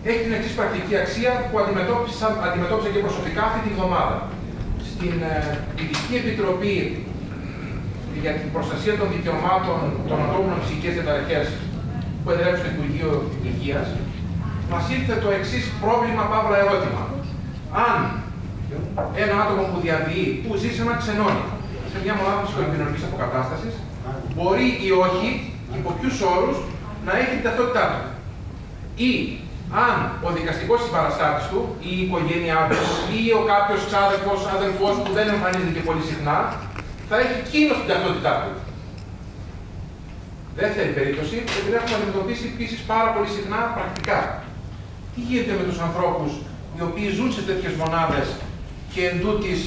έχει την εξής πρακτική αξία που αντιμετώπισα και προσωπικά αυτή τη βδομάδα. Στην Ειδική Επιτροπή για την Προστασία των Δικαιωμάτων των Ατόμων με ψυχικές διαταραχές που εδρεύει στο Υπουργείο Υγείας, μας ήρθε το εξής πρόβλημα, παύλα ερώτημα. Αν ένα άτομο που διαβιεί, που ζει σε ένα ξενώνι, σε μια μονάδα ψυχοεπικοινωνικής αποκατάστασης, μπορεί ή όχι, υπό ποιους όρους, να έχει την ταυτότητά του. Ή αν ο δικαστικός συμπαραστάτης του, ή η οικογένειά του, ή ο κάποιος ξάδερφος, αδελφός που δεν εμφανίζεται και πολύ συχνά, θα έχει εκείνος την ταυτότητά του. Δεύτερη περίπτωση, που την έχουμε αντιμετωπίσει επίσης πάρα πολύ συχνά πρακτικά. Τι γίνεται με τους ανθρώπους οι οποίοι ζουν σε τέτοιες μονάδες και εντούτοις,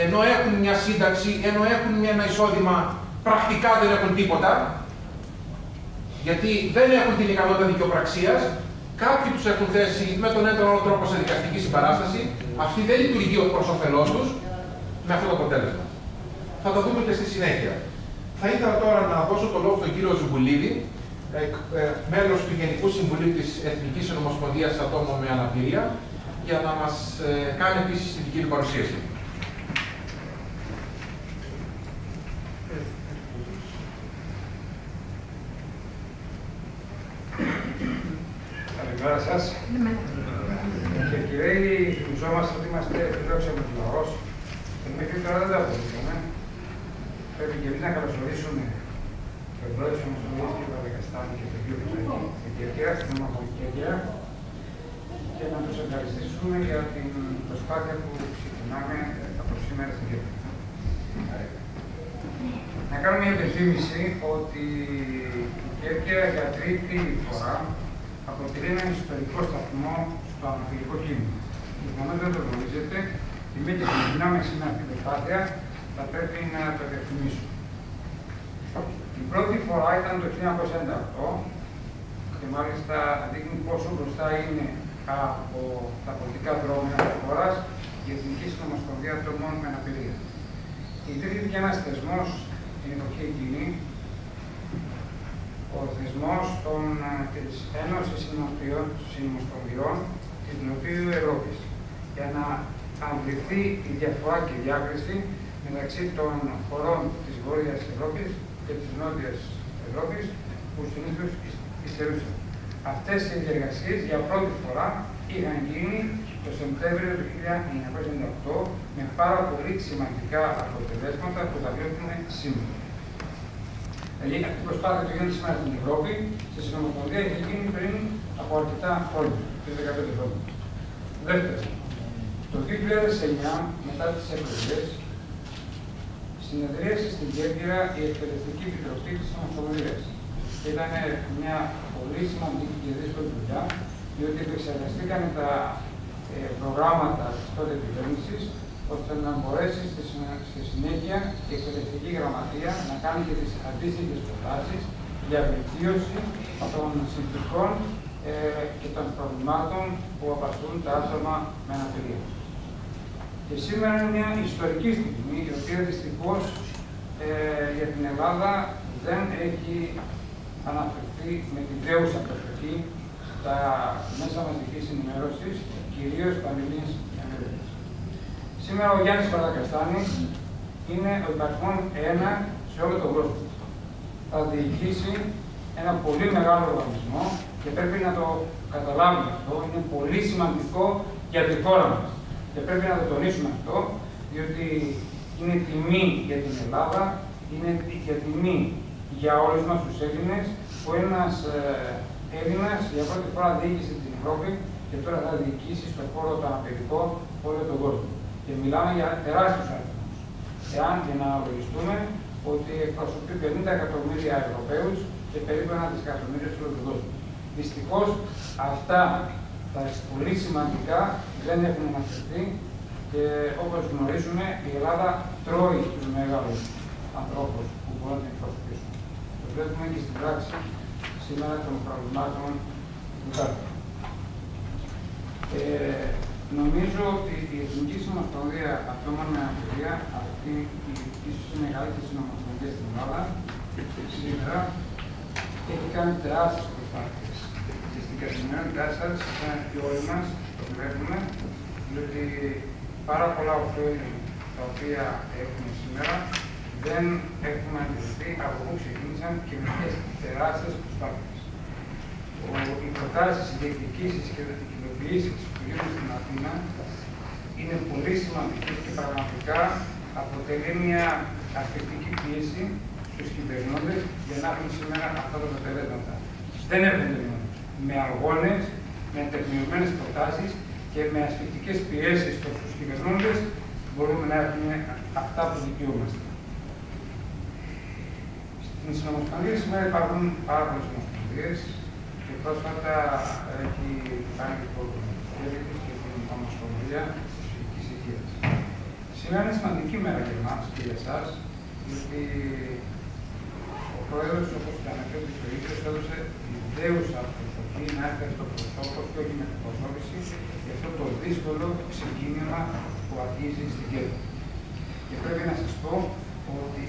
ενώ έχουν μια σύνταξη, ενώ έχουν ένα εισόδημα, πρακτικά δεν έχουν τίποτα, γιατί δεν έχουν την ικανότητα δικαιοπραξίας, κάποιοι τους έχουν θέσει με τον ένα τον άλλο τρόπο σε δικαστική συμπαράσταση, αυτή δεν λειτουργεί προς όφελός τους, με αυτό το αποτέλεσμα. Θα το δούμε και στη συνέχεια. Θα ήθελα τώρα να δώσω το λόγο στον κύριο Ζουμπουλίδη, μέλος του Γενικού Συμβουλίου της Εθνικής Συνομοσπονδίας Ατόμων με Αναπηρία, για να μας κάνει επίσης τη δική του παρουσίαση. Καλημέρα σας. Και κύριοι, θυμιζόμαστε ότι είμαστε φιλόξενος λαός και μέχρι τώρα δεν τα αποδείξαμε. Πρέπει και εμείς να καλωσορίσουμε τον πρόεδρο της Ομοσπονδίας κ. Παπαδεκαστάνη και τον κύριο Κυριακέρα, στην Ομοσπονδία Κυριακέρα, και να τους ευχαριστήσουμε για την προσπάθεια που ξεκινάμε από σήμερα στην Κυριακέρα. Να κάνουμε μια υπενθύμηση ότι η Κέρκυρα για τρίτη φορά αποτελεί έναν ιστορικό σταθμό στο αναπηρικό κείμενο. Προφανώς δεν το γνωρίζετε, και μια και ξεκινάμε σήμερα αυτή την προσπάθεια, θα πρέπει να το διαφημίσουμε. Η πρώτη φορά ήταν το 1998 και μάλιστα δείχνει πόσο μπροστά είναι από τα πολιτικά δρόμενα της χώρας η Εθνική Συνομοσπονδία Ατόμων με Αναπηρία. Ιδρύθηκε ένας θεσμός την εποχή εκείνη, ο θεσμός της Ένωσης Συνομοσπονδιών της Νοτιού Ευρώπης, για να αμβληθεί η διαφορά και η διάκριση μεταξύ των χωρών της Βόρειας Ευρώπης και της Νότιας Ευρώπης που συνήθως υστερούσαν. Αυτές οι διεργασίες για πρώτη φορά είχαν γίνει το Σεπτέμβριο του 1998 με πάρα πολύ σημαντικά αποτελέσματα που τα βλέπουμε σήμερα. Δηλαδή, αυτή η προσπάθεια που γίνεται σήμερα στην Ευρώπη, στη Συνομοσπονδία, είχε γίνει πριν από αρκετά χρόνια, πριν 15 χρόνια. Δεύτερον, το 2009, μετά τις εκλογές, συνεδρίασε στην Κέρκυρα η Εκπαιδευτική Επιτροπή της Ομοσπονδίας. Ήταν μια πολύ σημαντική και δύσκολη δουλειά, διότι επεξεργαστήκαν τα προγράμματα της τότε κυβέρνησης, ώστε να μπορέσει στη συνέχεια η Εκπαιδευτική Γραμματεία να κάνει και τις αντίστοιχες προτάσεις για βελτίωση των συνθηκών και των προβλημάτων που απασχολούν τα άτομα με αναπηρία. Και σήμερα είναι μια ιστορική στιγμή, η οποία δυστυχώς για την Ελλάδα δεν έχει αναφερθεί με την δέουσα προσοχή στα μέσα μαζικής ενημέρωσης, κυρίως πανελλήνιες εφημερίδες. Σήμερα ο Γιάννης Παπαδεκαστάνης είναι ο υπαριθμόν ένα σε όλο τον κόσμο. Θα διοικήσει ένα πολύ μεγάλο οργανισμό και πρέπει να το καταλάβουμε αυτό. Είναι πολύ σημαντικό για τη χώρα μας. Και πρέπει να το τονίσουμε αυτό, διότι είναι τιμή για την Ελλάδα, είναι για τιμή για όλους μας τους Έλληνες, που ένας Έλληνας για πρώτη φορά διοίκησε την Ευρώπη και τώρα θα διοικήσει στον χώρο το αναπηρικό όλο τον κόσμο. Και μιλάμε για τεράστιους αριθμούς. Εάν και να αναλογιστούμε ότι εκπροσωπεί 50 εκατομμύρια Ευρωπαίους και περίπου 1 δισεκατομμύριο σε όλο τον κόσμο. Δυστυχώς αυτά τα πολύ σημαντικά δεν έχουν αναφερθεί και όπως γνωρίζουμε η Ελλάδα τρώει τους μεγάλους ανθρώπους που μπορούν να την εκπροσωπήσουν. Το βλέπουμε και στην πράξη σήμερα των προβλημάτων του κάτω. Νομίζω ότι η Εθνική Συνομοσπονδία Ατόμων με Αναπηρία, αυτή ίσως η μεγαλύτερη συνομοσπονδία στην Ελλάδα, σήμερα έχει κάνει τεράστιες προσπάθειες. Και στην καθημερινότητά σας και όλοι μας το βλέπουμε, διότι πάρα πολλά ωφέλη τα οποία έχουμε σήμερα δεν έχουμε αντιληφθεί από πού ξεκίνησαν και με ποιες τεράστιες προσπάθειες. Οι προτάσεις, οι διεκδικήσεις και οι κοινοποιήσεις που γίνονται στην Αθήνα είναι πολύ σημαντικές και πραγματικά αποτελεί μια αρκετική πίεση στους κυβερνώντες για να έχουν σήμερα αυτά τα αποτελέσματα. Δεν έρχονται με αγώνες, με τεκμηριωμένες προτάσεις και με ασφυκτικές πιέσεις στους κυβερνώντες μπορούμε να έχουμε αυτά που δικαιούμαστε. Στην Συνομοσπονδία σήμερα υπάρχουν πάρα πολλές συνομοσπονδίες και πρόσφατα έχει κάνει το χέρι της και την Ομοσπονδία της Ψυχικής Υγείας. Σήμερα είναι σημαντική μέρα για εμάς και για εσάς, γιατί ο Πρόεδρος, όπως και αναφέρει ο ίδιος, έδωσε ιδέουσα προσοχή να έρθει στο προσώπο και όχι με εκπροσώπηση για αυτό το δύσκολο ξεκίνημα που αρχίζει στην Κέρκυρα. Και πρέπει να σας πω ότι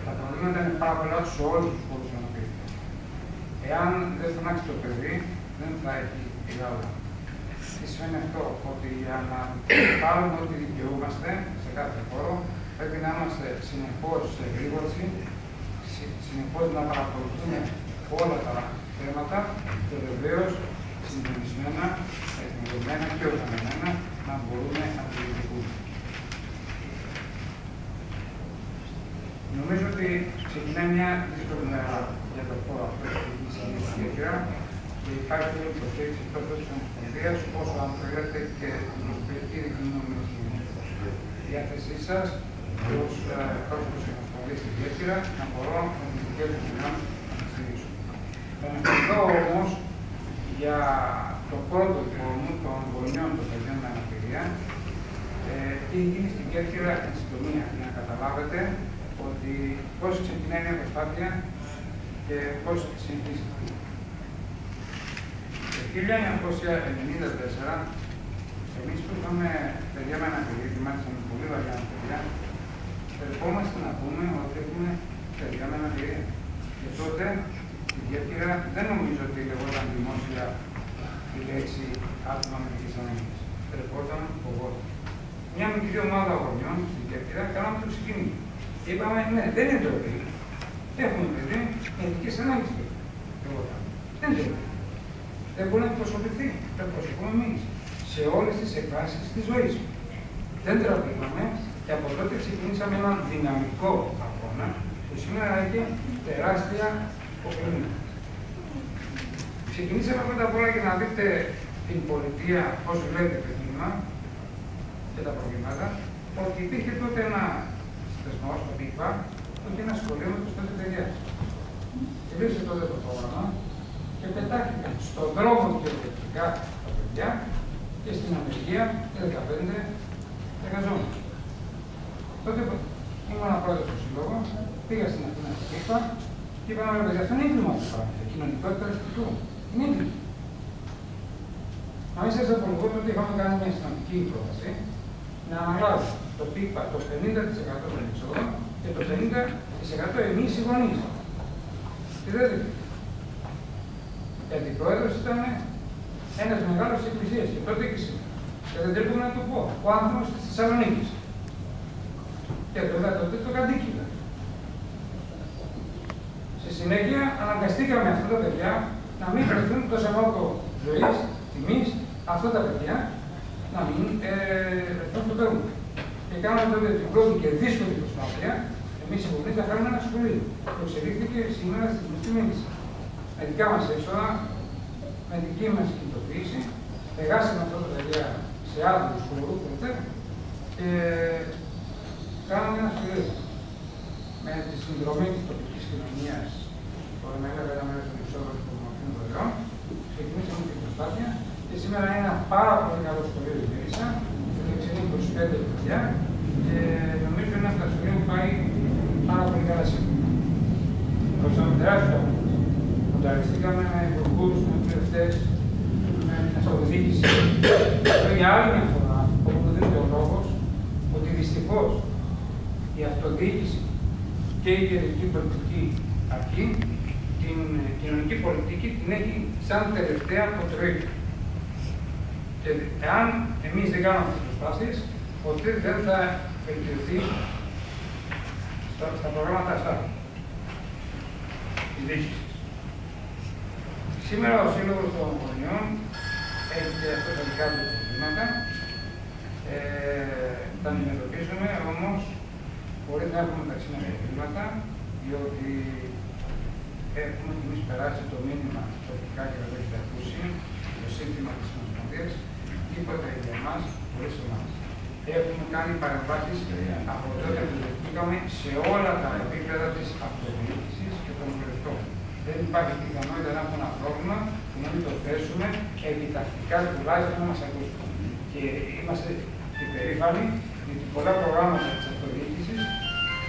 τα προβλήματα είναι πάρα πολλά σε όλους τους χώρους αναπηρία. Εάν δεν φωνάξει το παιδί, δεν θα έχει μεγάλο. Τι σημαίνει αυτό? Ότι για να πάρουμε ό,τι δικαιούμαστε σε κάθε χώρο, πρέπει να είμαστε συνεχώς σε γρήγορση, συνεχώς να παρακολουθούμε όλα τα θέματα και βεβαίως συντονισμένα, εθνικοποιημένα και οργανωμένα να μπορούμε να το διεκδικούμε. Νομίζω ότι ξεκινάει μια δύσκολη μέρα για το χώρο αυτό της Κέρκυρα και υπάρχει μια υποστήριξη τόσο της Ομοσπονδίας όσο αν θέλετε και την προσωπική δικαιούμενη στη διάθεσή σας ως πρόσωπος της Ομοσπονδίας στην Κέρκυρα να μπορώ με τις δικές μου δυνάμεις να στηρίξω. Θα αναφερθώ όμως για το πρώτο φόρουμ των γονιών των παιδιών με αναπηρία τι γίνει στην Κέρκυρα εν συντομία, για να καταλάβετε ότι πώς ξεκινάει μια προσπάθεια και πώς συνεχίζεται. Το 1994, εμείς που είχαμε παιδιά με αναπηρία, και μάλιστα με πολύ βαριά παιδιά, ερχόμαστε να πούμε ότι έχουμε παιδιά με αναπηρία. Και τότε η Κέρκυρα δεν νομίζω ότι λεγόταν δημόσια η λέξη άτομα με ειδικές ανάγκες. Ερχόταν εγώ. Μια μικρή ομάδα γονιών στην Κέρκυρα κάναμε το ξεκίνημα. Και είπαμε, ναι, δεν είναι το παιδί. Έχουμε παιδί με ειδικές ανάγκες. Δεν είναι το παιδί. Δεν μπορεί να εκπροσωπηθεί. Το εκπροσωπούμε εμείς σε όλες τις εκφάσεις της ζωής. Δεν τραβήκαμε και από τότε ξεκινήσαμε έναν δυναμικό αγώνα που σήμερα έχει τεράστια ωφέλη. Ξεκινήσαμε πρώτα απ' όλα για να δείτε την πολιτεία πώς βλέπει το κίνημα και τα προβλήματα, ότι υπήρχε τότε ένα θεσμό, το ΠΙΠΑ, που είχε ένα σχολείο με τους 5 παιδιά. Τελείωσε τότε το πρόγραμμα και πετάχτηκαν στον δρόμο κυριολεκτικά τα παιδιά και στην Αμερική οι 15 εργαζόμενοι. Τότε ήμουν πρόεδρος του Σύλλογου, πήγα στην Αθήνα στο ΠΙΠΑ και είπαμε ρε παιδιά, αυτό είναι έγκλημα που υπάρχει, κοινωνικότητα αριστερού. Είναι έγκλημα. Να μην σας απολογούμε ότι είχαμε κάνει μια σημαντική πρόταση να αναλάβει το ΠΙΠΑ το 50% των εξόδων και το 50% εμείς οι γονείς. Τι δεν δείτε. Και αντιπρόεδρος ήταν ένας μεγάλος της Εκκλησίας και τότε και σήμερα. Και δεν τρέπουμε να το πω. Ο άνθρωπος της Θεσσαλονίκης. Και βέβαια τότε το κατοίκητα. Στη συνέχεια αναγκαστήκαμε αυτά τα παιδιά να μην βρεθούν το Σαββάτο ζωής, τιμής, αυτά τα παιδιά να μην βρεθούν στο τέλος. Και κάναμε τότε την πρώτη και δύσκολη προσπάθεια, εμείς οι γονείς να κάνουμε ένα σχολείο. Το εξελίχθηκε σήμερα στη γνωστή μήνυση. Με δικά μας έξοδα, με δική μας κινητοποίηση, πεγάσαμε αυτά τα παιδιά σε άλλους χώρους και κάναμε ένα σχολείο. Με τη συνδρομή της τοπικής κοινωνίας, το ΕΜΕΛΕ, ένα μέρος των εξόδων των δημοτικών δωρεών, ξεκινήσαμε την προσπάθεια και σήμερα είναι ένα πάρα πολύ καλό σχολείο η Μύρισα, που εξελίγει 25 παιδιά και νομίζω είναι ένα σχολείο που πάει πάρα πολύ καλά σήμερα. Δώσαμε τεράστιο αγώνα. Κονταριστήκαμε με υπουργούς, με βουλευτές, με την αυτοδιοίκηση. Για άλλη μια φορά, όπου μου δίνεται ο λόγος, ότι δυστυχώς η αυτοδιοίκηση και η κεντρική πολιτική αρχή την κοινωνική πολιτική την έχει σαν τελευταία προτεραιότητα. Και εάν εμείς δεν κάνουμε αυτές τις προσπάθειες, ποτέ δεν θα βελτιωθεί στα προγράμματα αυτά η διοίκηση. Σήμερα ο Σύλλογος των Γονιών έχει και αυτά τα δικά του προβλήματα. Τα αντιμετωπίζουμε, όμως χωρίς να έχουμε μεταξύ μας προβλήματα, διότι έχουμε και εμείς περάσει το μήνυμα τοπικά και δεν το έχετε ακούσει, το σύνθημα της Ομοσπονδίας, τίποτα για εμάς χωρίς εμάς. Έχουμε κάνει παρεμβάσεις από τότε που δεχτήκαμε σε όλα τα επίπεδα της αυτοδιοίκησης και των βουλευτών. Δεν υπάρχει πιθανότητα να έχουμε ένα πρόβλημα που να μην το θέσουμε επιτακτικά τουλάχιστον να μας ακούσουν. Και είμαστε υπερήφανοι γιατί πολλά προγράμματα της αυτοδιοίκησης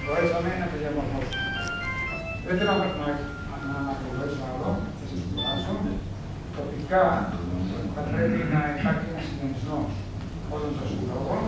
μπορέσαμε να τα διαμορφώσουμε. Δεν θέλω να ανακολουθήσω άλλο, θα σας κουράσω. Τοπικά θα πρέπει να υπάρχει ένα συντονισμό όλων των συλλόγων